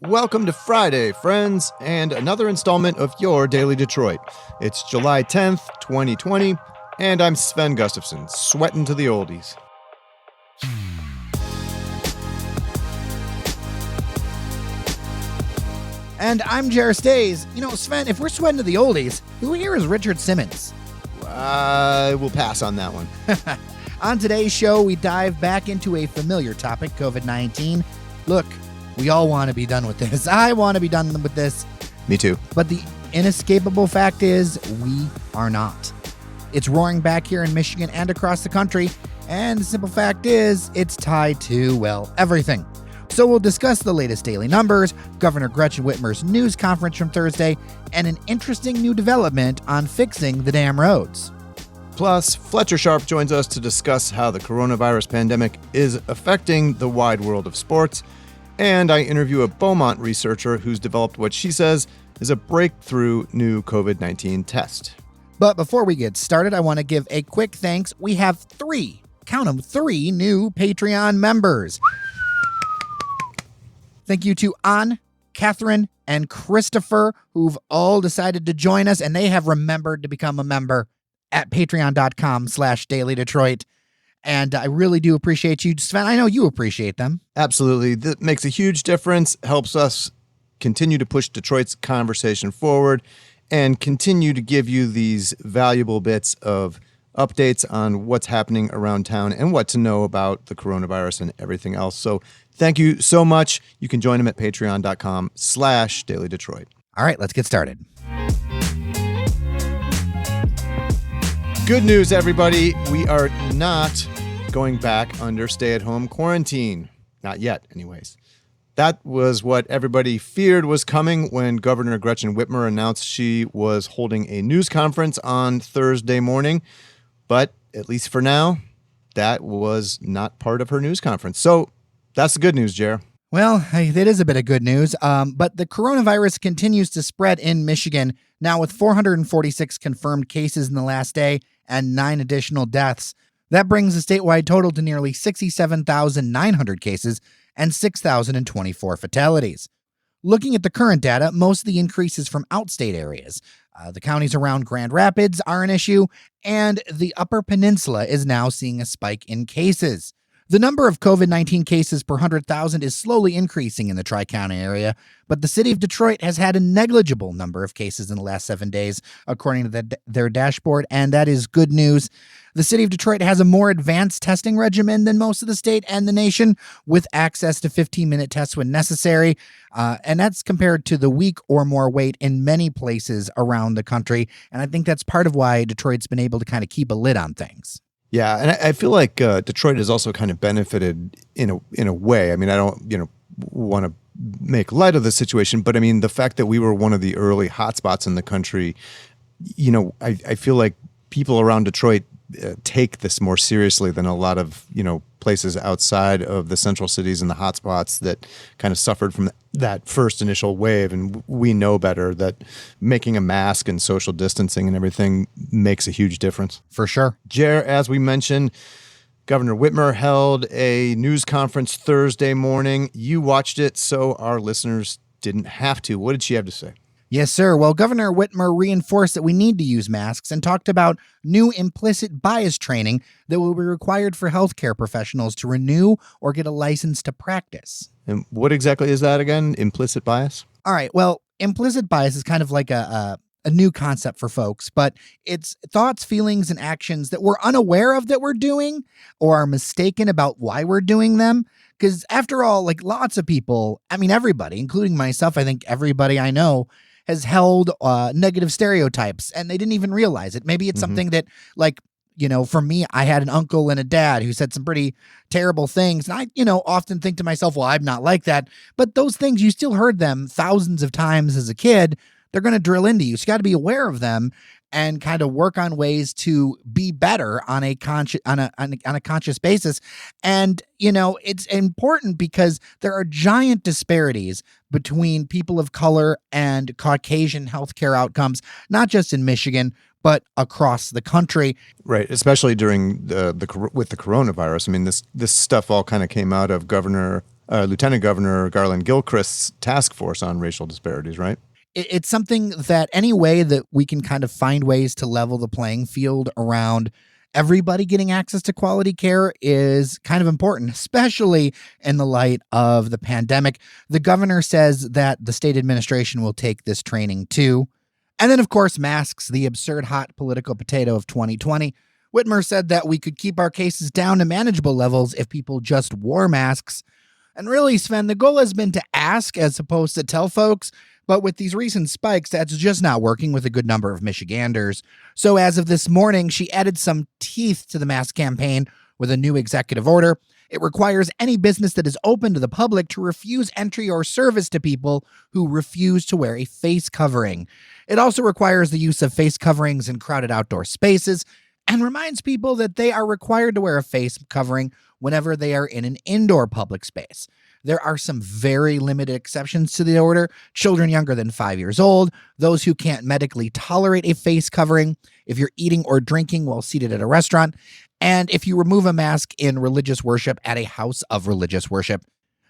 Welcome to Friday, friends, and another installment of your Daily Detroit. It's July 10th, 2020, and I'm Sven Gustafson, sweating to the oldies. And I'm Jer Stays. You know, Sven, if we're sweating to the oldies, who here is Richard Simmons? We'll pass on that one. On today's show, we dive back into a familiar topic, COVID-19. Look, we all want to be done with this. I want to be done with this. Me too. But the inescapable fact is, we are not. It's roaring back here in Michigan and across the country. And the simple fact is, it's tied to, well, everything. So we'll discuss the latest daily numbers, Governor Gretchen Whitmer's news conference from Thursday, and an interesting new development on fixing the damn roads. Plus, Fletcher Sharp joins us to discuss how the coronavirus pandemic is affecting the wide world of sports. And I interview a Beaumont researcher who's developed what she says is a breakthrough new COVID-19 test. But before we get started, I want to give a quick thanks. We have three new Patreon members. Thank you to Ann, Catherine, and Christopher, who've all decided to join us, and they have remembered to become a member at patreon.com/dailydetroit. And I really do appreciate you. Sven, I know you appreciate them. Absolutely. That makes a huge difference, helps us continue to push Detroit's conversation forward, and continue to give you these valuable bits of updates on what's happening around town and what to know about the coronavirus and everything else. So thank you so much. You can join them at patreon.com/dailydetroit. All right, let's get started. Good news, everybody. We are not going back under stay-at-home quarantine. Not yet, anyways. That was what everybody feared was coming when Governor Gretchen Whitmer announced she was holding a news conference on Thursday morning. But at least for now, that was not part of her news conference. So that's the good news, Jer. Well, that is a bit of good news, but the coronavirus continues to spread in Michigan, now with 446 confirmed cases in the last day and 9 additional deaths. That brings the statewide total to nearly 67,900 cases and 6,024 fatalities. Looking at the current data, most of the increase is from outstate areas. The counties around Grand Rapids are an issue, and the Upper Peninsula is now seeing a spike in cases. The number of COVID-19 cases per 100,000 is slowly increasing in the Tri-County area, but the city of Detroit has had a negligible number of cases in the last 7 days, according to their dashboard, and that is good news. The city of Detroit has a more advanced testing regimen than most of the state and the nation, with access to 15-minute tests when necessary, and that's compared to the week or more wait in many places around the country, and I think that's part of why Detroit's been able to kind of keep a lid on things. Yeah, and I feel like Detroit has also kind of benefited in a way. I mean, I don't want to make light of the situation, but I mean the fact that we were one of the early hotspots in the country. I feel like people around Detroit take this more seriously than a lot of places outside of the central cities and the hotspots that kind of suffered from that first initial wave. And we know better that making a mask and social distancing and everything makes a huge difference. For sure. Jer, as we mentioned, Governor Whitmer held a news conference Thursday morning. You watched it, so our listeners didn't have to. What did she have to say? Yes, sir. Well, Governor Whitmer reinforced that we need to use masks and talked about new implicit bias training that will be required for healthcare professionals to renew or get a license to practice. And what exactly is that again? Implicit bias? All right. Well, implicit bias is kind of like a new concept for folks, but it's thoughts, feelings, and actions that we're unaware of that we're doing or are mistaken about why we're doing them. Because after all, like lots of people, I mean, everybody, including myself, I think everybody I know has held negative stereotypes and they didn't even realize it. Maybe it's something that, like, for me, I had an uncle and a dad who said some pretty terrible things. And I, often think to myself, well, I'm not like that. But those things, you still heard them thousands of times as a kid. They're going to drill into you. So you got to be aware of them and kind of work on ways to be better on a conscious basis. And, it's important because there are giant disparities between people of color and Caucasian healthcare outcomes, not just in Michigan, but across the country. Right, especially during with the coronavirus. I mean, this stuff all kind of came out of Governor Lieutenant Governor Garland Gilchrist's task force on racial disparities, right? It's something that any way that we can kind of find ways to level the playing field around everybody getting access to quality care is kind of important, especially in the light of the pandemic. The governor says that the state administration will take this training too. And then, of course, masks, the absurd hot political potato of 2020. Whitmer said that we could keep our cases down to manageable levels if people just wore masks. And really, Sven, the goal has been to ask as opposed to tell folks. But with these recent spikes, that's just not working with a good number of Michiganders. So as of this morning, she added some teeth to the mask campaign with a new executive order. It requires any business that is open to the public to refuse entry or service to people who refuse to wear a face covering. It also requires the use of face coverings in crowded outdoor spaces and reminds people that they are required to wear a face covering whenever they are in an indoor public space. There are some very limited exceptions to the order. Children younger than 5 years old, those who can't medically tolerate a face covering, if you're eating or drinking while seated at a restaurant, and if you remove a mask in religious worship at a house of religious worship.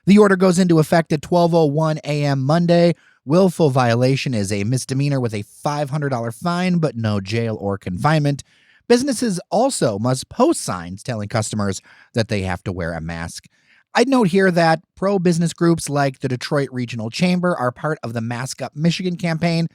The order goes into effect at 12:01 a.m. Monday. Willful violation is a misdemeanor with a $500 fine, but no jail or confinement. Businesses also must post signs telling customers that they have to wear a mask. I'd note here that pro-business groups like the Detroit Regional Chamber are part of the Mask Up Michigan campaign.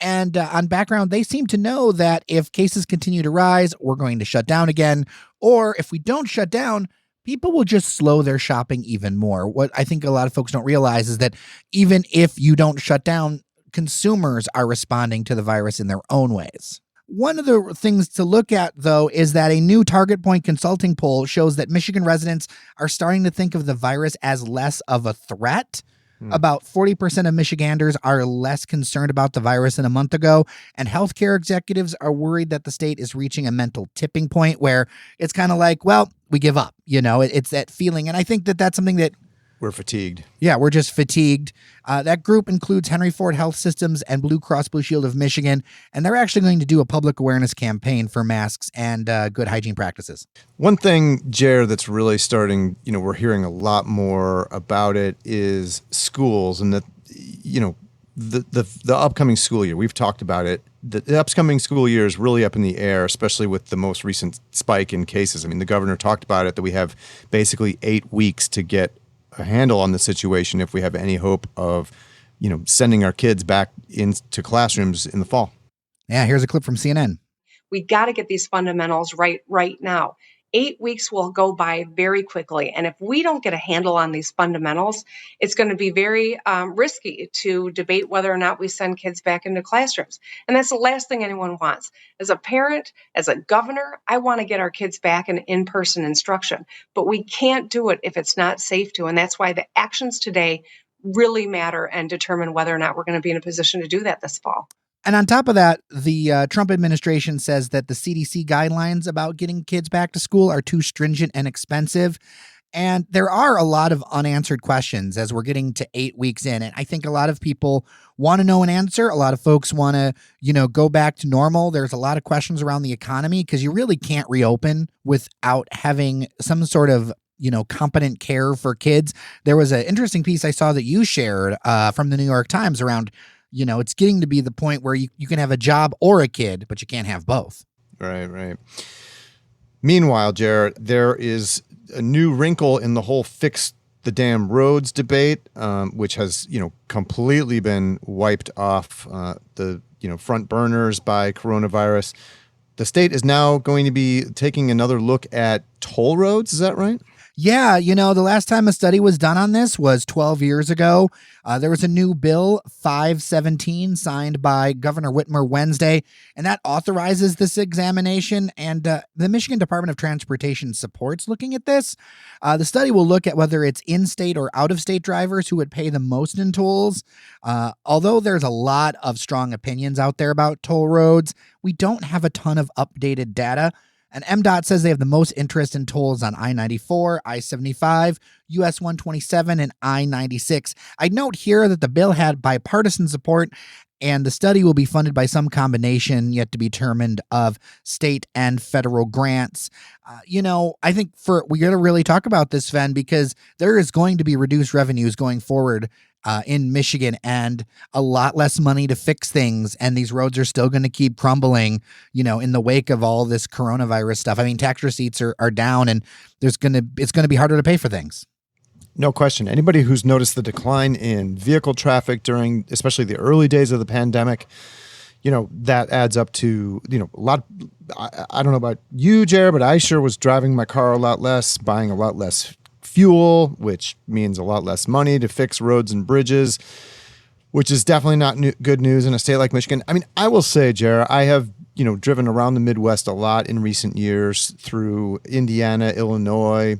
And on background, they seem to know that if cases continue to rise, we're going to shut down again. Or if we don't shut down, people will just slow their shopping even more. What I think a lot of folks don't realize is that even if you don't shut down, consumers are responding to the virus in their own ways. One of the things to look at, though, is that a new Target Point consulting poll shows that Michigan residents are starting to think of the virus as less of a threat. About 40% of Michiganders are less concerned about the virus than a month ago, and healthcare executives are worried that the state is reaching a mental tipping point where it's kind of like, well, we give up. You know, it's that feeling. And I think that that's something that We're fatigued. Yeah, we're just fatigued. That group includes Henry Ford Health Systems and Blue Cross Blue Shield of Michigan, and they're actually going to do a public awareness campaign for masks and good hygiene practices. One thing, Jer, that's really starting, we're hearing a lot more about it is schools, and that, the upcoming school year. We've talked about it. The upcoming school year is really up in the air, especially with the most recent spike in cases. I mean, the governor talked about it, that we have basically 8 weeks to get a handle on the situation if we have any hope of, sending our kids back into classrooms in the fall. Yeah, here's a clip from CNN. We got to get these fundamentals right now. 8 weeks will go by very quickly. And if we don't get a handle on these fundamentals, it's going to be very risky to debate whether or not we send kids back into classrooms. And that's the last thing anyone wants. As a parent, as a governor, I want to get our kids back in in-person instruction. But we can't do it if it's not safe to. And that's why the actions today really matter and determine whether or not we're going to be in a position to do that this fall. And on top of that, the Trump administration says that the CDC guidelines about getting kids back to school are too stringent and expensive. And there are a lot of unanswered questions as we're getting to 8 weeks in. And I think a lot of people want to know an answer. A lot of folks want to, go back to normal. There's a lot of questions around the economy because you really can't reopen without having some sort of competent care for kids. There was an interesting piece I saw that you shared from the New York Times around it's getting to be the point where you can have a job or a kid, but you can't have both. Right. Meanwhile, Jared, there is a new wrinkle in the whole fix the damn roads debate, which has, completely been wiped off the front burners by coronavirus. The state is now going to be taking another look at toll roads. Is that right? Yeah, the last time a study was done on this was 12 years ago. There was a new bill, 517, signed by Governor Whitmer Wednesday, and that authorizes this examination. And the Michigan Department of Transportation supports looking at this. The study will look at whether it's in-state or out-of-state drivers who would pay the most in tolls. Although there's a lot of strong opinions out there about toll roads, we don't have a ton of updated data. And MDOT says they have the most interest in tolls on I-94, I-75, US 127, and I-96. I note here that the bill had bipartisan support, and the study will be funded by some combination yet to be determined of state and federal grants. I think we got to really talk about this, Sven, because there is going to be reduced revenues going forward in Michigan, and a lot less money to fix things. And these roads are still going to keep crumbling, in the wake of all this coronavirus stuff. I mean, tax receipts are down, and it's going to be harder to pay for things. No question. Anybody who's noticed the decline in vehicle traffic during, especially the early days of the pandemic, that adds up to, a lot. I don't know about you, Jared, but I sure was driving my car a lot less, buying a lot less fuel, which means a lot less money to fix roads and bridges, which is definitely not good news in a state like Michigan. I mean, I will say, Jared, I have, driven around the Midwest a lot in recent years through Indiana, Illinois,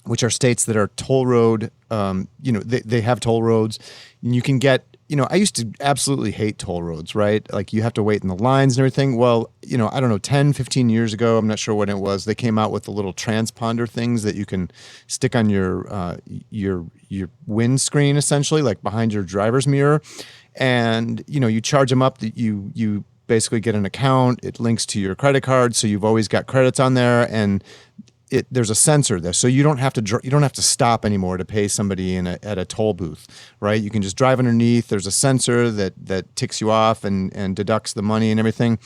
which are states that are toll road, they have toll roads, and you can get, I used to absolutely hate toll roads, right? Like you have to wait in the lines and everything. Well, I don't know, 10, 15 years ago, I'm not sure when it was, they came out with the little transponder things that you can stick on your windscreen, essentially, like behind your driver's mirror. And, you charge them up, that you basically get an account, it links to your credit card. So you've always got credits on there, and there's a sensor there, so you don't have to stop anymore to pay somebody at a toll booth, right? You can just drive underneath. There's a sensor that ticks you off and deducts the money and everything.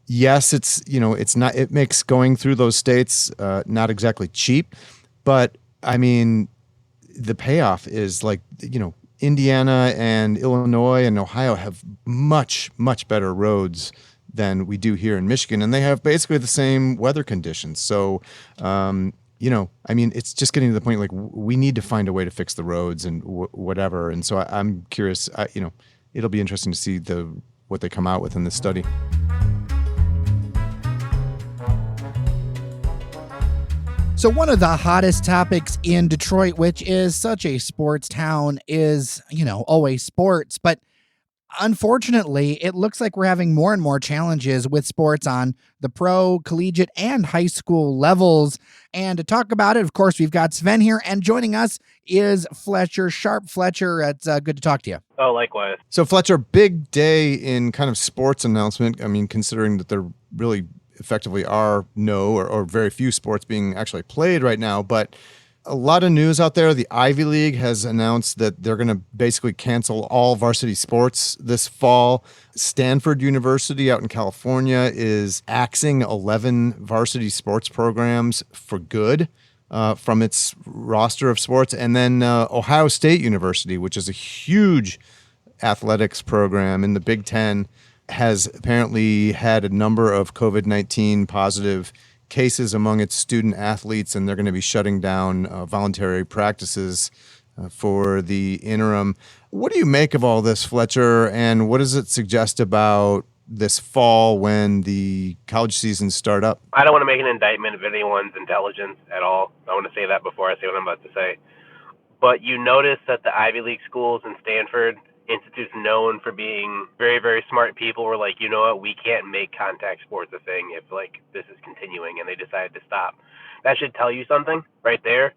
Yes, it makes going through those states not exactly cheap, but I mean, the payoff is like, Indiana and Illinois and Ohio have much, much better roads than we do here in Michigan, and they have basically the same weather conditions. So, I mean, it's just getting to the point like we need to find a way to fix the roads and whatever. And so I'm curious. It'll be interesting to see what they come out with in this study. So one of the hottest topics in Detroit, which is such a sports town, is always sports, but unfortunately, it looks like we're having more and more challenges with sports on the pro, collegiate, and high school levels. And to talk about it, of course, we've got Sven here, and joining us is Fletcher Sharp. Fletcher, it's good to talk to you. Oh, likewise. So, Fletcher, big day in kind of sports announcement. I mean, considering that there really effectively are no or very few sports being actually played right now, but a lot of news out there. The Ivy League has announced that they're going to basically cancel all varsity sports this fall. Stanford University out in California is axing 11 varsity sports programs for good from its roster of sports. And then Ohio State University, which is a huge athletics program in the Big Ten, has apparently had a number of COVID-19 positive cases among its student athletes, and they're going to be shutting down voluntary practices for the interim. What do you make of all this, Fletcher, and what does it suggest about this fall when the college seasons start up? I don't want to make an indictment of anyone's intelligence at all. I want to say that before I say what I'm about to say. But you notice that the Ivy League schools in Stanford, institutes known for being very, very smart people, were like, you know what, we can't make contact sports a thing if this is continuing, and they decided to stop. That should tell you something right there.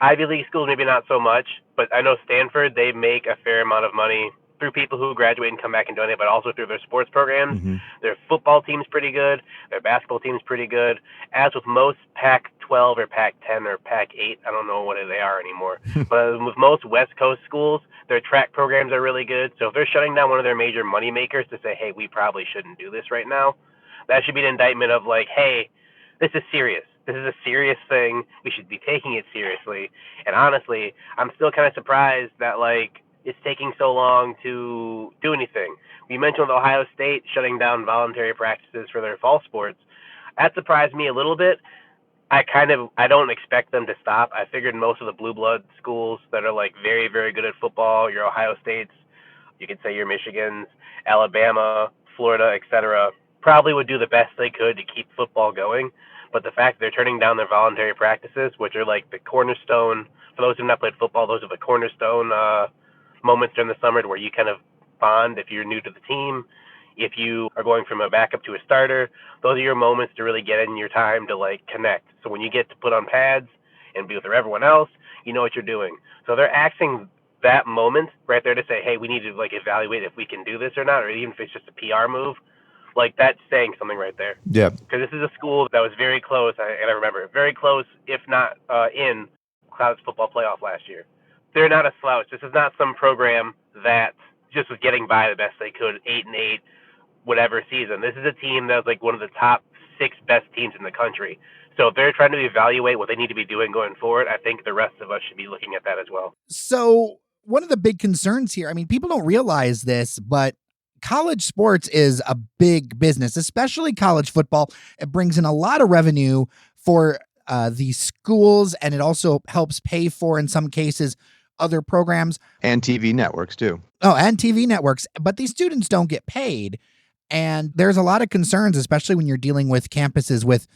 Ivy League schools maybe not so much, but I know Stanford, they make a fair amount of money through people who graduate and come back and donate, but also through their sports programs. Mm-hmm. Their football team's pretty good. Their basketball team's pretty good. As with most Pac-12 or Pac-10 or Pac-8, I don't know what they are anymore, but with most West Coast schools, their track programs are really good. So if they're shutting down one of their major money makers to say, hey, we probably shouldn't do this right now, that should be an indictment of hey, this is serious. This is a serious thing. We should be taking it seriously. And honestly, I'm still kind of surprised that it's taking so long to do anything. We mentioned Ohio State shutting down voluntary practices for their fall sports. That surprised me a little bit. I don't expect them to stop. I figured most of the blue blood schools that are very, very good at football, your Ohio States, you could say your Michigans, Alabama, Florida, etc., probably would do the best they could to keep football going. But the fact that they're turning down their voluntary practices, which are the cornerstone, for those who have not played football, those are the cornerstone moments during the summer where you kind of bond if you're new to the team. If you are going from a backup to a starter, those are your moments to really get in your time to like connect. So when you get to put on pads and be with everyone else, you know what you're doing. So they're axing that moment right there to say, hey, we need to like evaluate if we can do this or not, or even if it's just a PR move. Like that's saying something right there. Yeah. Because this is a school that was very close, and I remember very close, if not in college football playoff last year. They're not a slouch. This is not some program that just was getting by the best they could, 8-8, whatever season. This is a team that was like one of the top 6 best teams in the country. So if they're trying to evaluate what they need to be doing going forward, I think the rest of us should be looking at that as well. So one of the big concerns here, I mean, people don't realize this, but college sports is a big business, especially college football. It brings in a lot of revenue for the schools, and it also helps pay for, in some cases, other programs. And TV networks too. Oh, and TV networks. But these students don't get paid. And there's a lot of concerns, especially when you're dealing with campuses with,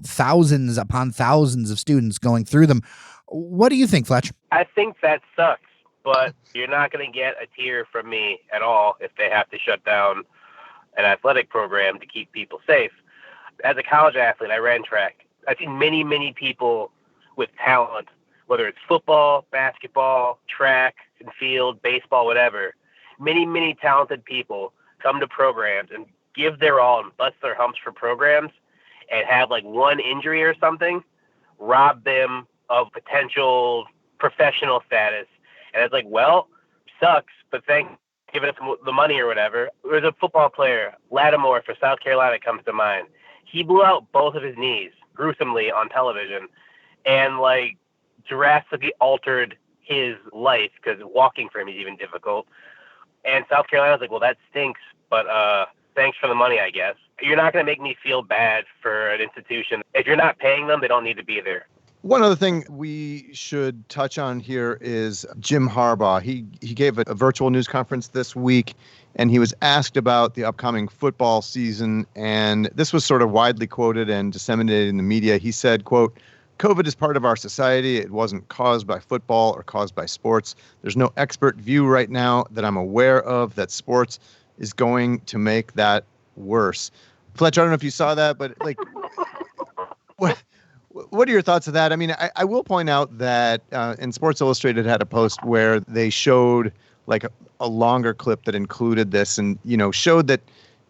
thousands upon thousands of students going through them. What do you think, Fletch? I think that sucks, but you're not going to get a tear from me at all if they have to shut down an athletic program to keep people safe. As a college athlete, I ran track. I've seen many, many people with talent, whether it's football, basketball, track and field, baseball, whatever. Many, many talented people come to programs and give their all and bust their humps for programs and have like one injury or something, rob them of potential professional status. And it's like, well, sucks, but thanks for giving us the money or whatever. There's a football player, Lattimore for South Carolina comes to mind. He blew out both of his knees gruesomely on television and like drastically altered his life because walking for him is even difficult. And South Carolina's like, well, that stinks, but thanks for the money, I guess. You're not going to make me feel bad for an institution. If you're not paying them, they don't need to be there. One other thing we should touch on here is Jim Harbaugh. He gave a virtual news conference this week, and he was asked about the upcoming football season, and this was sort of widely quoted and disseminated in the media. He said, quote, "COVID is part of our society. It wasn't caused by football or caused by sports. There's no expert view right now that I'm aware of that sports is going to make that worse." Fletch, I don't know if you saw that, but like, what are your thoughts of that? I mean, I will point out that in Sports Illustrated had a post where they showed like a longer clip that included this and, showed that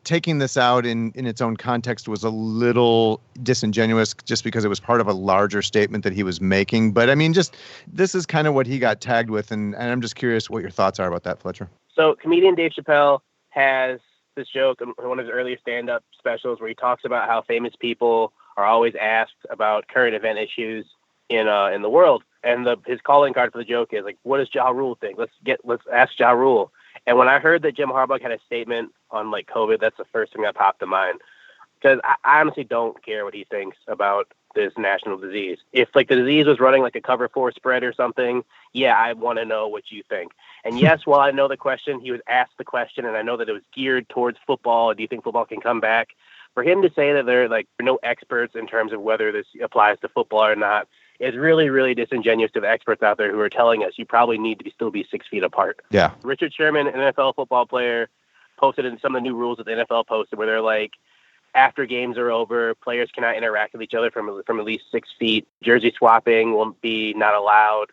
taking this out in its own context was a little disingenuous just because it was part of a larger statement that he was making. But I mean, just this is kind of what he got tagged with. And I'm just curious what your thoughts are about that, Fletcher. So comedian Dave Chappelle has this joke in one of his earlier stand-up specials where he talks about how famous people are always asked about current event issues in the world. And his calling card for the joke is like, what does Ja Rule think? Let's ask Ja Rule. And when I heard that Jim Harbaugh had a statement on like COVID, that's the first thing that popped to mind. Because I honestly don't care what he thinks about this national disease. If like the disease was running like a cover 4 spread or something, yeah, I want to know what you think. And yes, while I know the question, he was asked the question, and I know that it was geared towards football. Do you think football can come back? For him to say that there are no experts in terms of whether this applies to football or not is really, really disingenuous to the experts out there who are telling us you probably need to still be 6 feet apart. Yeah. Richard Sherman, an NFL football player, posted in some of the new rules that the NFL posted where they're like, after games are over, players cannot interact with each other from at least 6 feet. Jersey swapping will be not allowed.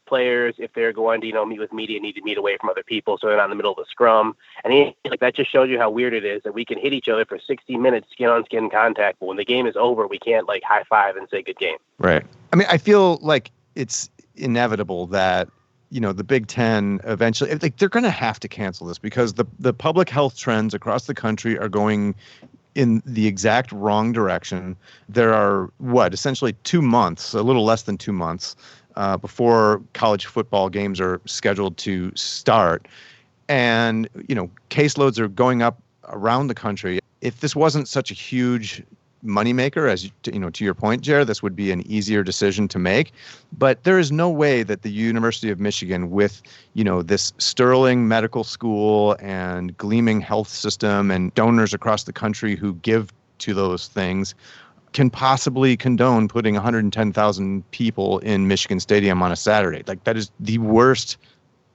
Players, if they're going to, meet with media, need to meet away from other people so they're not in the middle of the scrum. And that just shows you how weird it is that we can hit each other for 60 minutes, skin-on-skin contact, but when the game is over, we can't high-five and say good game. Right. I mean, I feel like it's inevitable that the Big Ten eventually, they're going to have to cancel this because the public health trends across the country are going in the exact wrong direction. There are essentially 2 months, a little less than 2 months before college football games are scheduled to start. And, caseloads are going up around the country. If this wasn't such a huge moneymaker, as to your point, Jared, this would be an easier decision to make. But there is no way that the University of Michigan, with this sterling medical school and gleaming health system and donors across the country who give to those things, can possibly condone putting 110,000 people in Michigan Stadium on a Saturday. That is the worst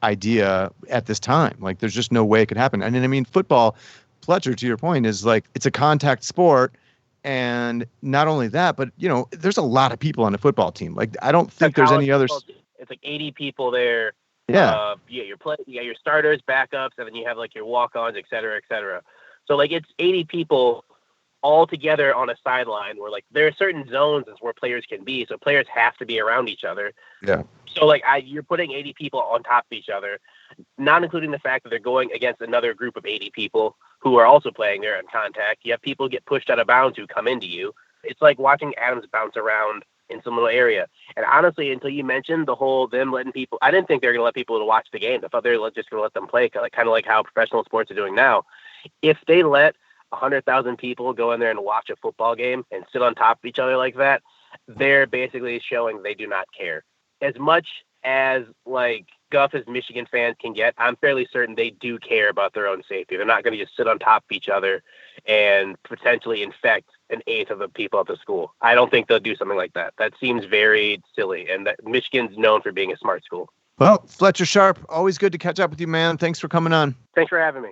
idea at this time. There's just no way it could happen. And then, football, Fletcher, to your point, is like it's a contact sport. And not only that, but, there's a lot of people on a football team. Like, I don't think there's any others. It's like 80 people there. Yeah. You got your starters, backups, and then you have like your walk-ons, et cetera, et cetera. So like it's 80 people all together on a sideline where like there are certain zones where players can be. So players have to be around each other. Yeah. So like you're putting 80 people on top of each other, not including the fact that they're going against another group of 80 people who are also playing there in contact. You have people get pushed out of bounds who come into you. It's like watching atoms bounce around in some little area. And honestly, until you mentioned the whole them letting people, I didn't think they were going to let people to watch the game. I thought they were just going to let them play, kind of like how professional sports are doing now. If they let 100,000 people go in there and watch a football game and sit on top of each other like that, they're basically showing they do not care. As much as like guff as Michigan fans can get, I'm fairly certain they do care about their own safety. They're not going to just sit on top of each other and potentially infect an eighth of the people at the school. I don't think they'll do something like that. That seems very silly, and that Michigan's known for being a smart school. Well, Fletcher Sharp, always good to catch up with you, man. Thanks for coming on. Thanks for having me.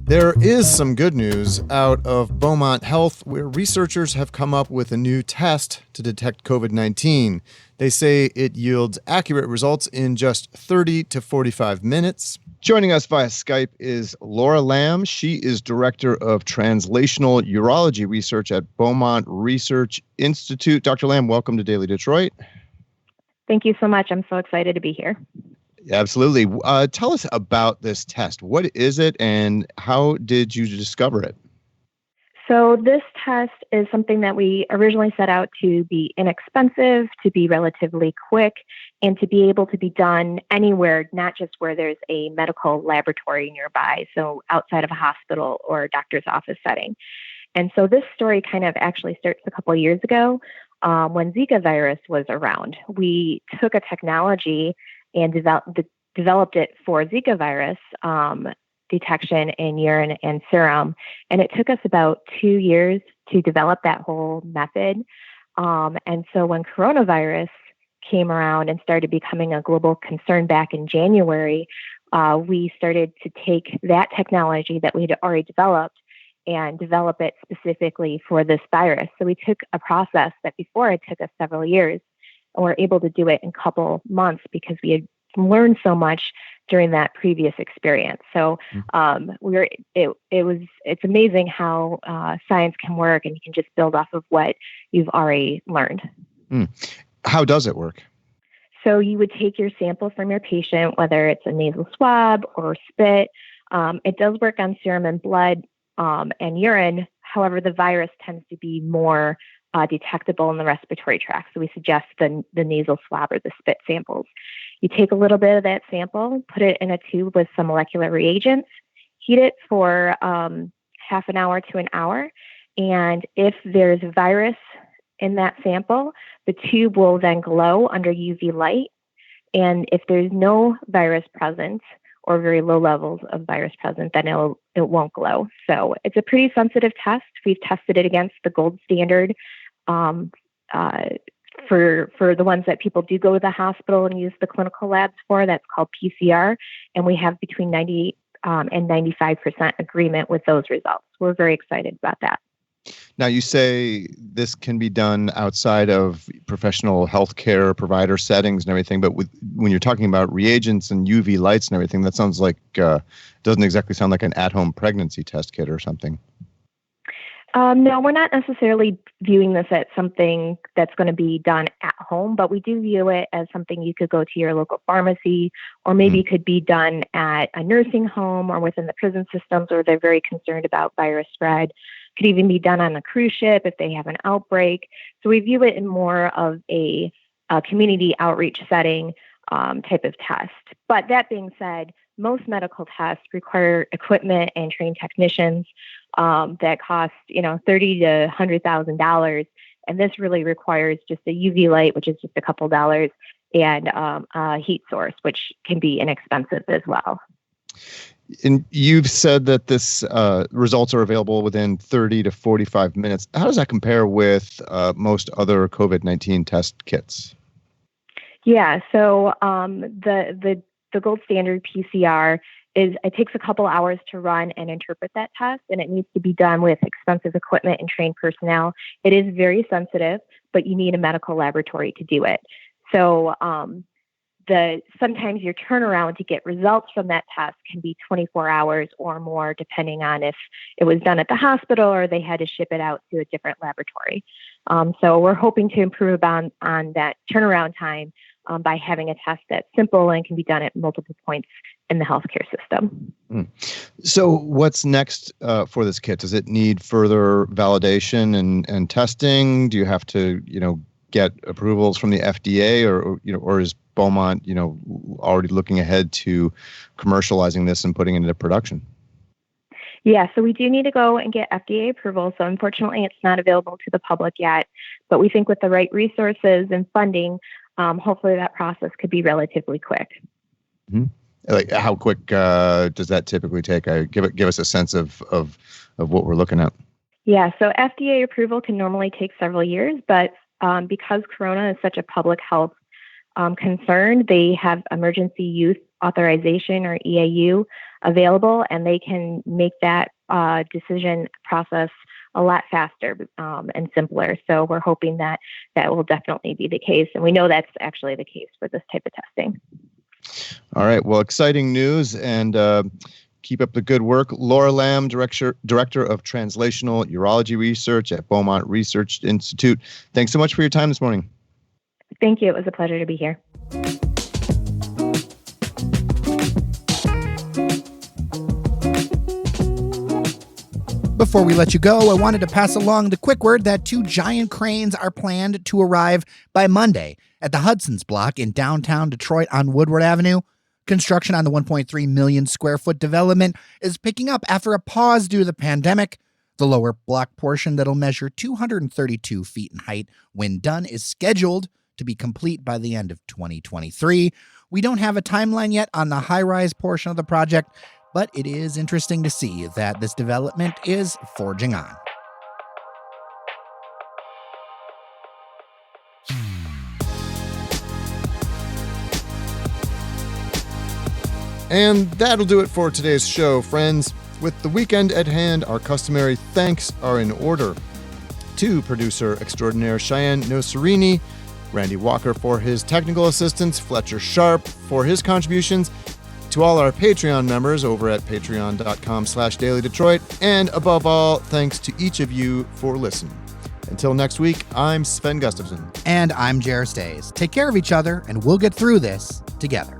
There is some good news out of Beaumont Health, where researchers have come up with a new test to detect COVID-19. They say it yields accurate results in just 30 to 45 minutes. Joining us via Skype is Laura Lamb. She is Director of Translational Urology Research at Beaumont Research Institute. Dr. Lamb, welcome to Daily Detroit. Thank you so much. I'm so excited to be here. Absolutely. Tell us about this test. What is it and how did you discover it? So this test is something that we originally set out to be inexpensive, to be relatively quick, and to be able to be done anywhere, not just where there's a medical laboratory nearby, so outside of a hospital or a doctor's office setting. And so this story kind of actually starts a couple of years ago when Zika virus was around. We took a technology and developed it for Zika virus detection in urine and serum. And it took us about 2 years to develop that whole method. And so when coronavirus came around and started becoming a global concern back in January, we started to take that technology that we had already developed and develop it specifically for this virus. So we took a process that before it took us several years, and we're able to do it in a couple months because we had learned so much during that previous experience. So it's amazing how science can work, and you can just build off of what you've already learned. How does it work? So you would take your sample from your patient, whether it's a nasal swab or spit. It does work on serum and blood and urine. However, the virus tends to be more detectable in the respiratory tract. So we suggest the nasal swab or the spit samples. You take a little bit of that sample, put it in a tube with some molecular reagents, heat it for half an hour to an hour. And if there's virus in that sample, the tube will then glow under UV light. And if there's no virus present or very low levels of virus present, then it won't glow. So it's a pretty sensitive test. We've tested it against the gold standard for the ones that people do go to the hospital and use the clinical labs for. That's called PCR. And we have between 90 and 95% agreement with those results. We're very excited about that. Now, you say this can be done outside of professional healthcare provider settings and everything, but when you're talking about reagents and UV lights and everything, that sounds like, doesn't exactly sound like an at-home pregnancy test kit or something. No, we're not necessarily viewing this as something that's going to be done at home, but we do view it as something you could go to your local pharmacy, or maybe could be done at a nursing home or within the prison systems where they're very concerned about virus spread. Could even be done on a cruise ship if they have an outbreak. So we view it in more of a community outreach setting type of test. But that being said, most medical tests require equipment and trained technicians that cost, $30,000 to $100,000, and this really requires just a UV light, which is just a couple dollars, and a heat source, which can be inexpensive as well. And you've said that this results are available within 30 to 45 minutes. How does that compare with most other COVID-19 test kits? Yeah. So the gold standard PCR is it takes a couple hours to run and interpret that test, and it needs to be done with expensive equipment and trained personnel. It is very sensitive, but you need a medical laboratory to do it. So sometimes your turnaround to get results from that test can be 24 hours or more, depending on if it was done at the hospital or they had to ship it out to a different laboratory. So we're hoping to improve on that turnaround time by having a test that's simple and can be done at multiple points in the healthcare system. So what's next for this kit? Does it need further validation and testing? Do you have to, get approvals from the FDA or is Beaumont, already looking ahead to commercializing this and putting it into production? Yeah, so we do need to go and get FDA approval. So unfortunately, it's not available to the public yet. But we think with the right resources and funding, hopefully that process could be relatively quick. Mm-hmm. Like how quick does that typically take? Give us a sense of what we're looking at. Yeah, so FDA approval can normally take several years, but because Corona is such a public health concern, they have emergency use authorization or EAU available, and they can make that decision process a lot faster and simpler. So we're hoping that will definitely be the case. And we know that's actually the case for this type of testing. All right. Well, exciting news, and keep up the good work. Laura Lamb, Director of Translational Urology Research at Beaumont Research Institute. Thanks so much for your time this morning. Thank you. It was a pleasure to be here. Before we let you go, I wanted to pass along the quick word that 2 giant cranes are planned to arrive by Monday at the Hudson's Block in downtown Detroit on Woodward Avenue. Construction on the 1.3 million square foot development is picking up after a pause due to the pandemic. The lower block portion that'll measure 232 feet in height when done is scheduled to be complete by the end of 2023. We don't have a timeline yet on the high-rise portion of the project, but it is interesting to see that this development is forging on. And that'll do it for today's show, friends. With the weekend at hand, our customary thanks are in order. To producer extraordinaire Cheyenne Nocerini, Randy Walker for his technical assistance, Fletcher Sharp for his contributions, to all our Patreon members over at patreon.com/dailydetroit, and above all, thanks to each of you for listening. Until next week, I'm Sven Gustafson. And I'm Jer Stays. Take care of each other, and we'll get through this together.